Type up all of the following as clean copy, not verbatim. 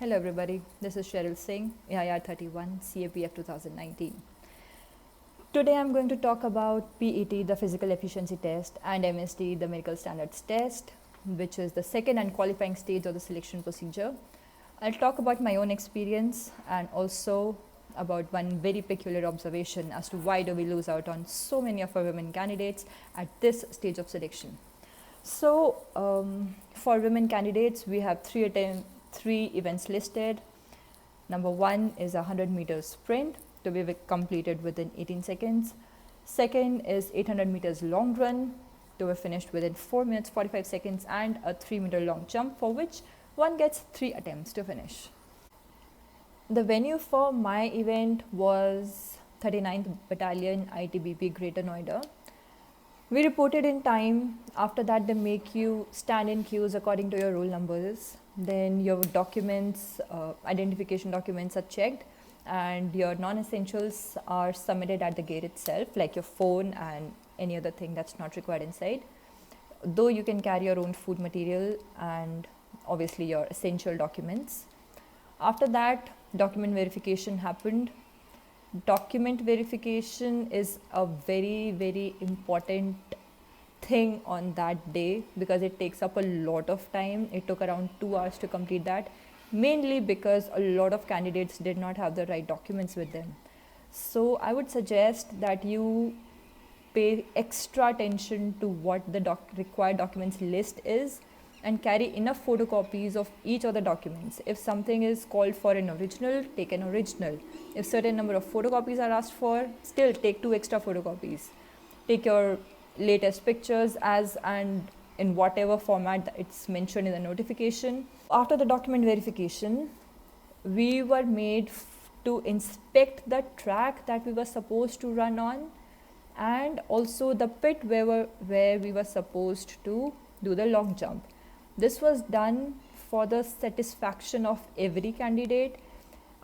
Hello everybody, this is Sheril Singh, AIR 31, CAPF 2019. Today I'm going to talk about PET, the Physical Efficiency Test, and MST, the Medical Standards Test, which is the second and qualifying stage of the selection procedure. I'll talk about my own experience and also about one very peculiar observation as to why do we lose out on so many of our women candidates at this stage of selection. So for women candidates, we have three events listed. Number one is a 100 meters sprint to be completed within 18 seconds. Second is 800 meters long run to be finished within 4 minutes 45 seconds, and a 3 meter long jump for which one gets 3 attempts to finish. The venue for my event was 39th Battalion ITBP Greater Noida. We reported in time. After that, they make you stand in queues according to your roll numbers. Then your documents, identification documents are checked, and your non-essentials are submitted at the gate itself, like your phone and any other thing that's not required inside. Though you can carry your own food material and obviously your essential documents. After that, document verification happened. Document verification is a very, very important thing on that day because it takes up a lot of time. It took around 2 hours to complete that, mainly because a lot of candidates did not have the right documents with them. So I would suggest that you pay extra attention to what the required documents list is and carry enough photocopies of each of the documents. If something is called for an original, take an original. If certain number of photocopies are asked for, still take 2 extra photocopies. Take your latest pictures as and in whatever format that it's mentioned in the notification. After the document verification, we were made to inspect the track that we were supposed to run on, and also the pit where we were supposed to do the long jump. This was done for the satisfaction of every candidate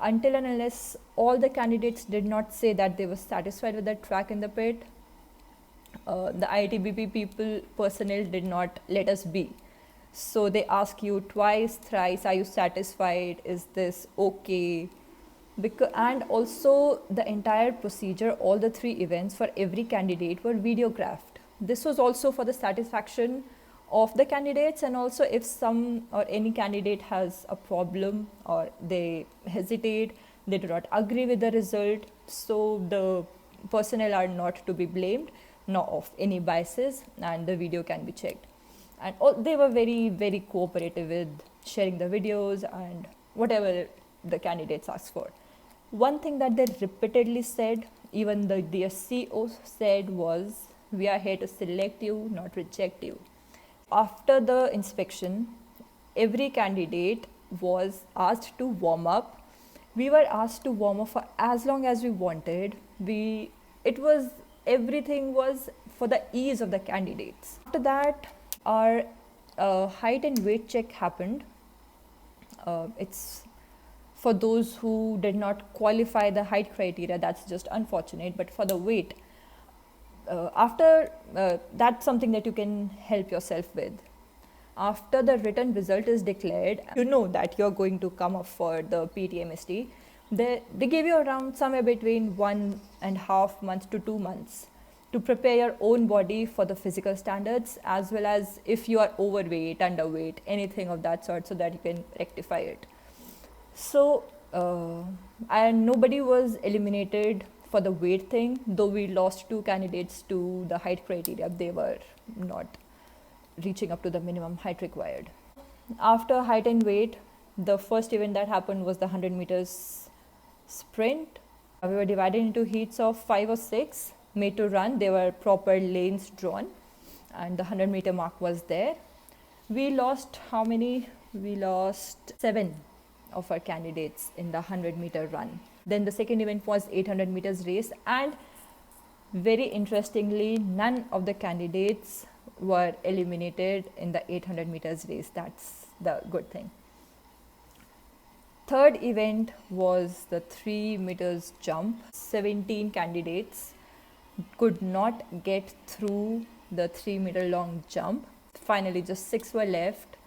until and unless all the candidates did not say that they were satisfied with the track in the pit. The ITBP personnel did not let us be. So they ask you twice, thrice, are you satisfied? Is this okay? And also the entire procedure, all the 3 events for every candidate were videographed. This was also for the satisfaction of the candidates, and also if some or any candidate has a problem or they hesitate, they do not agree with the result, so the personnel are not to be blamed, nor of any biases, and the video can be checked. And they were very, very cooperative with sharing the videos and whatever the candidates asked for. One thing that they repeatedly said, even the DSCO said, was, we are here to select you, not reject you. After the inspection, every candidate was asked to warm up. We were asked to warm up for as long as we wanted. Everything was for the ease of the candidates. After that, our height and weight check happened. It's for those who did not qualify the height criteria, that's just unfortunate, but for the weight, that's something that you can help yourself with. After the written result is declared, you know that you're going to come up for the PTMST. They give you around somewhere between 1.5 months to 2 months to prepare your own body for the physical standards, as well as if you are overweight, underweight, anything of that sort, so that you can rectify it. So and nobody was eliminated for the weight thing, though we lost 2 candidates to the height criteria. They were not reaching up to the minimum height required. After height and weight, the first event that happened was the 100 meters sprint. We were divided into heats of 5 or 6 made to run. There were proper lanes drawn, and the 100 meter mark was there. We lost how many? We lost 7 of our candidates in the 100 meter run. Then the second event was 800 meters race, and very interestingly, none of the candidates were eliminated in the 800 meters race. That's the good thing. Third event was the 3 meters jump. 17 candidates could not get through the 3 meter long jump. Finally, just 6 were left.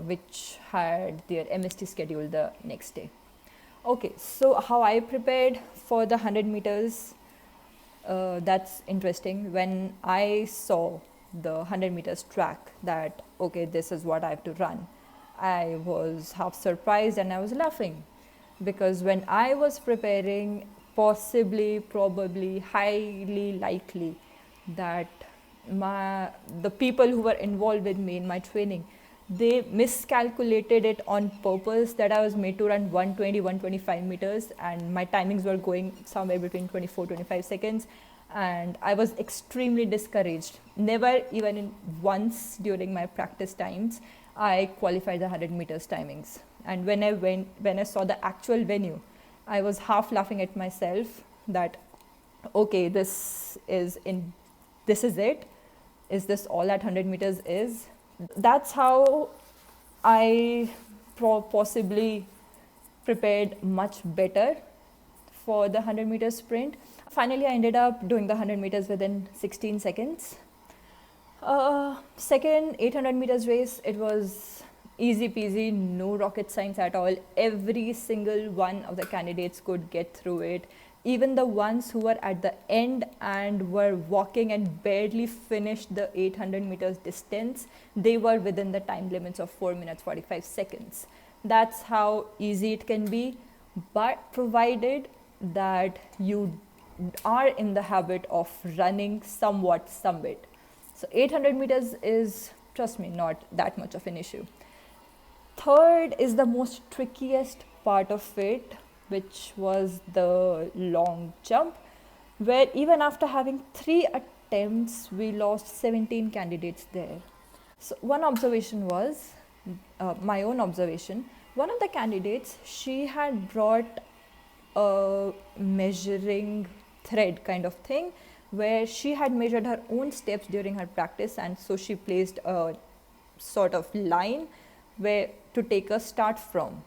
which had their MST schedule the next day. Okay, so how I prepared for the 100 meters, that's interesting. When I saw the 100 meters track that, okay, this is what I have to run, I was half surprised and I was laughing, because when I was preparing, possibly, probably, highly likely that the people who were involved with me in my training, they miscalculated it on purpose, that I was made to run 120, 125 meters and my timings were going somewhere between 24, 25 seconds. And I was extremely discouraged. Never even once during my practice times, I qualified the 100 meters timings. And when I saw the actual venue, I was half laughing at myself that, okay, this is it. Is this all that 100 meters is? That's how I possibly prepared much better for the 100 meter sprint. Finally, I ended up doing the 100 meters within 16 seconds. Second 800 meters race, it was easy peasy, no rocket science at all. Every single one of the candidates could get through it. Even the ones who were at the end and were walking and barely finished the 800 meters distance, they were within the time limits of 4 minutes 45 seconds. That's how easy it can be, but provided that you are in the habit of running somewhat, some bit. So 800 meters is, trust me, not that much of an issue. Third is the most trickiest part of it, which was the long jump, where even after having 3 attempts, we lost 17 candidates there. So one observation was, my own observation, one of the candidates, she had brought a measuring thread kind of thing, where she had measured her own steps during her practice, and so she placed a sort of line where to take a start from.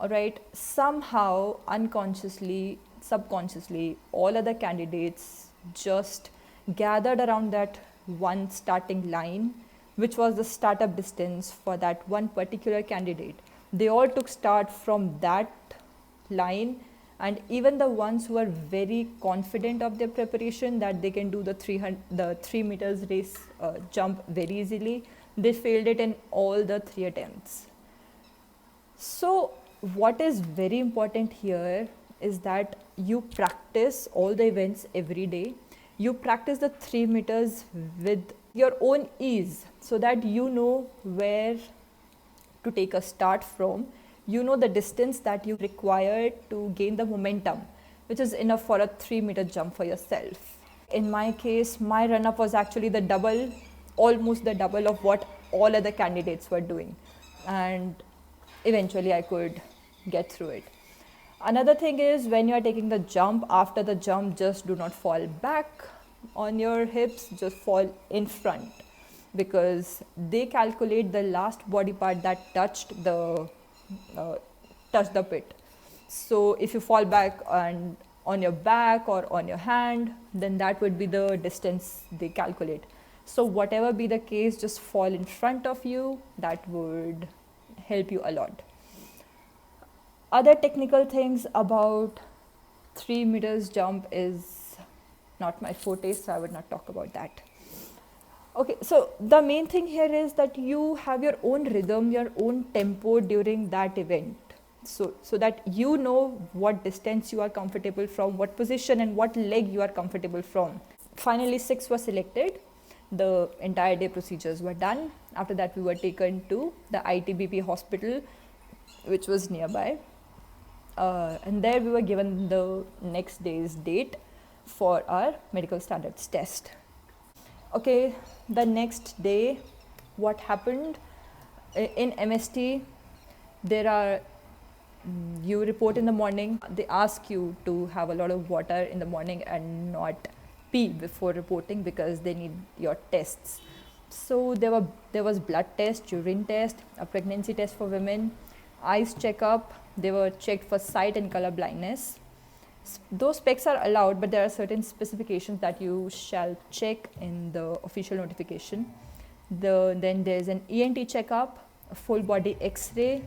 Alright, somehow, unconsciously, subconsciously, all other candidates just gathered around that one starting line, which was the startup distance for that one particular candidate. They all took start from that line, and even the ones who were very confident of their preparation that they can do the 3 meters race jump very easily, they failed it in all the 3 attempts. So what is very important here is that you practice all the events every day. You practice the 3 meters with your own ease, so that you know where to take a start from. You know the distance that you require to gain the momentum, which is enough for a 3 meter jump for yourself. In my case, my run-up was actually the double, almost the double of what all other candidates were doing. And eventually I could get through it. Another thing is, when you are taking the jump, after the jump, just do not fall back on your hips, just fall in front, because they calculate the last body part that touched the pit. So if you fall back and on your back or on your hand, then that would be the distance they calculate. So whatever be the case, just fall in front of you. That would help you a lot. Other technical things about 3 meters jump is not my forte, so I would not talk about that. Okay, so the main thing here is that you have your own rhythm, your own tempo during that event. So that you know what distance you are comfortable from, what position and what leg you are comfortable from. Finally, 6 were selected. The entire day procedures were done. After that, we were taken to the ITBP hospital, which was nearby. And there we were given the next day's date for our medical standards test. Okay, the next day, what happened? In MST, you report in the morning. They ask you to have a lot of water in the morning and not pee before reporting, because they need your tests. So there was blood test, urine test, a pregnancy test for women, eyes checkup. They were checked for sight and color blindness. Those specs are allowed, but there are certain specifications that you shall check in the official notification. Then there's an ENT checkup, a full body x-ray.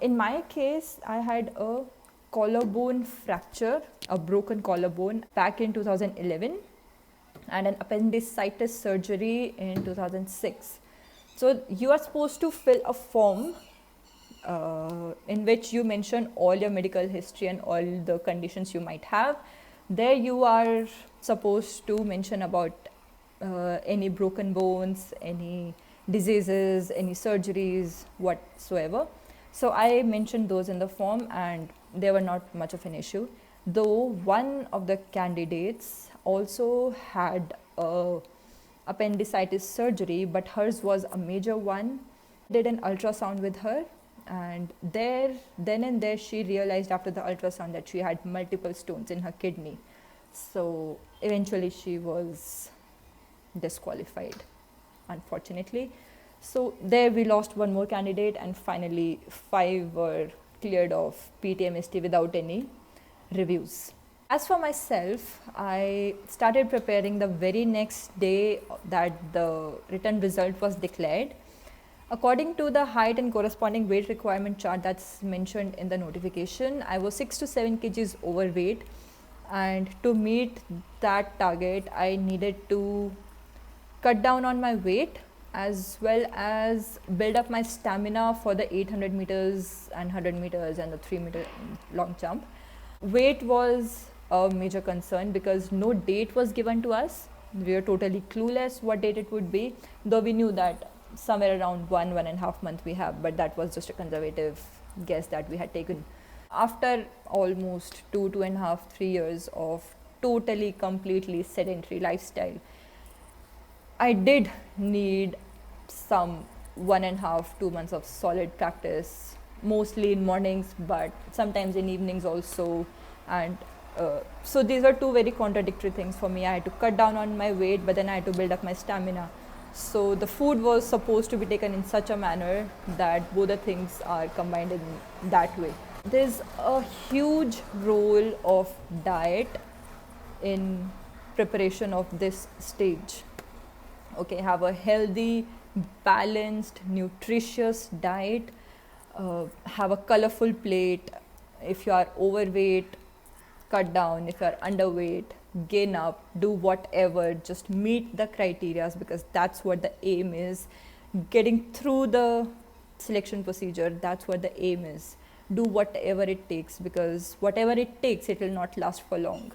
In my case, I had a collarbone fracture, a broken collarbone back in 2011, and an appendicitis surgery in 2006. So you are supposed to fill a form in which you mention all your medical history and all the conditions you might have. There you are supposed to mention about any broken bones, any diseases, any surgeries, whatsoever. So I mentioned those in the form and they were not much of an issue. Though one of the candidates also had a appendicitis surgery, but hers was a major one. Did an ultrasound with her, and then and there she realized after the ultrasound that she had multiple stones in her kidney. So eventually she was disqualified, unfortunately. So there we lost one more candidate, and finally 5 were cleared of PTMST without any reviews. As for myself, I started preparing the very next day that the written result was declared. According to the height and corresponding weight requirement chart that's mentioned in the notification, I was 6 to 7 kgs overweight, and to meet that target, I needed to cut down on my weight as well as build up my stamina for the 800 meters and 100 meters and the 3-meter long jump. Weight was a major concern because no date was given to us. We were totally clueless what date it would be, though we knew that somewhere around 1.5 months we have, but that was just a conservative guess that we had taken. After almost 2.5, 3 years of totally, completely sedentary lifestyle, I did need some 1.5, 2 months of solid practice, mostly in mornings, but sometimes in evenings also. And so these are two very contradictory things for me. I had to cut down on my weight, but then I had to build up my stamina. So the food was supposed to be taken in such a manner that both the things are combined in that way. There's a huge role of diet in preparation of this stage. Okay, have a healthy, balanced, nutritious diet, have a colorful plate. If you are overweight, cut down. If you are underweight, gain up, do whatever, just meet the criteria, because that's what the aim is. Getting through the selection procedure, that's what the aim is. Do whatever it takes, because whatever it takes, it will not last for long.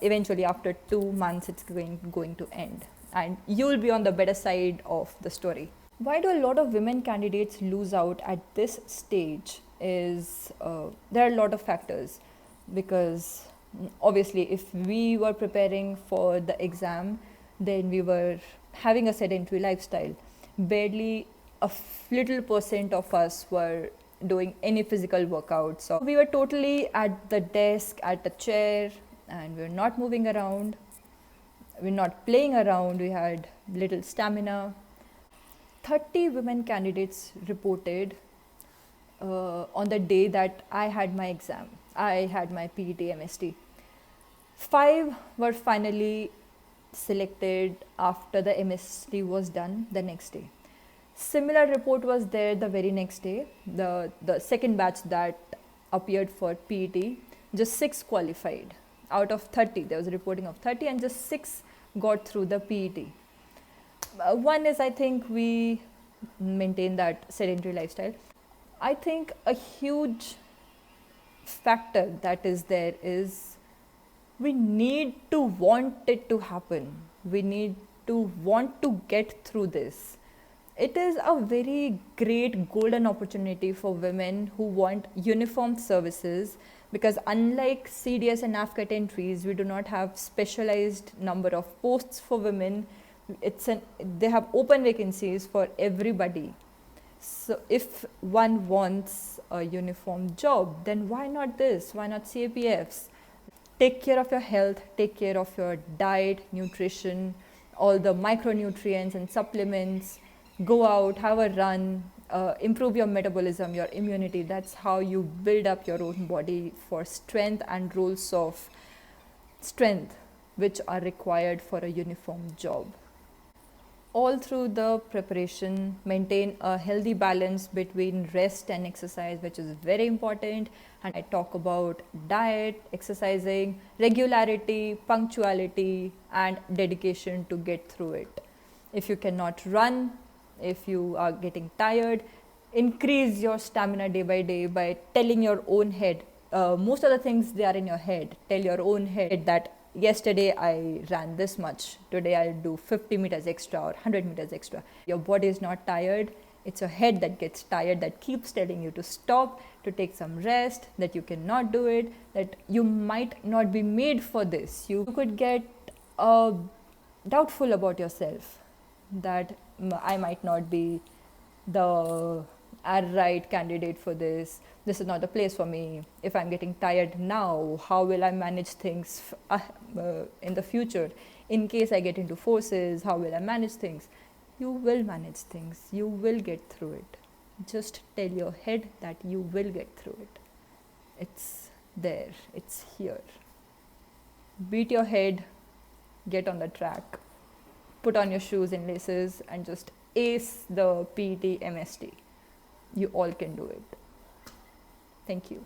Eventually after 2 months it's going to end, and you will be on the better side of the story. Why do a lot of women candidates lose out at this stage is there are a lot of factors, because obviously if we were preparing for the exam, then we were having a sedentary lifestyle. Barely a little percent of us were doing any physical workout. So we were totally at the desk, at the chair, and we were not moving around. We're not playing around. We had little stamina. 30 women candidates reported on the day that I had my exam. I had my PET MST. 5 were finally selected after the MST was done the next day. Similar report was there the very next day. The second batch that appeared for PET, just 6 qualified. Out of 30, there was a reporting of 30 and just 6 got through the PET. One is, I think, we maintain that sedentary lifestyle. I think a huge factor that is there is we need to want it to happen. We need to want to get through this. It is a very great golden opportunity for women who want uniform services, because unlike CDS and AFCAT entries, we do not have specialized number of posts for women. They have open vacancies for everybody. So if one wants a uniform job, then why not this? Why not CAPFs? Take care of your health, take care of your diet, nutrition, all the micronutrients and supplements. Go out, have a run, improve your metabolism, your immunity. That's how you build up your own body for strength and roles of strength which are required for a uniform job. all through the preparation, maintain a healthy balance between rest and exercise, which is very important. And I talk about diet, exercising, regularity, punctuality, and dedication to get through it. If you cannot run, if you are getting tired, increase your stamina day by day by telling your own head. Most of the things, they are in your head. Tell your own head that yesterday I ran this much, today I'll do 50 meters extra or 100 meters extra. Your body is not tired, it's your head that gets tired, that keeps telling you to stop, to take some rest, that you cannot do it, that you might not be made for this. You could get doubtful about yourself, that I might not be the right candidate for this. This is not the place for me. If I'm getting tired now, how will I manage things in the future? In case I get into forces, how will I manage things? You will manage things. You will get through it. Just tell your head that you will get through it. It's there. It's here. Beat your head. Get on the track. Put on your shoes and laces and just ace the PET MST. You all can do it. Thank you.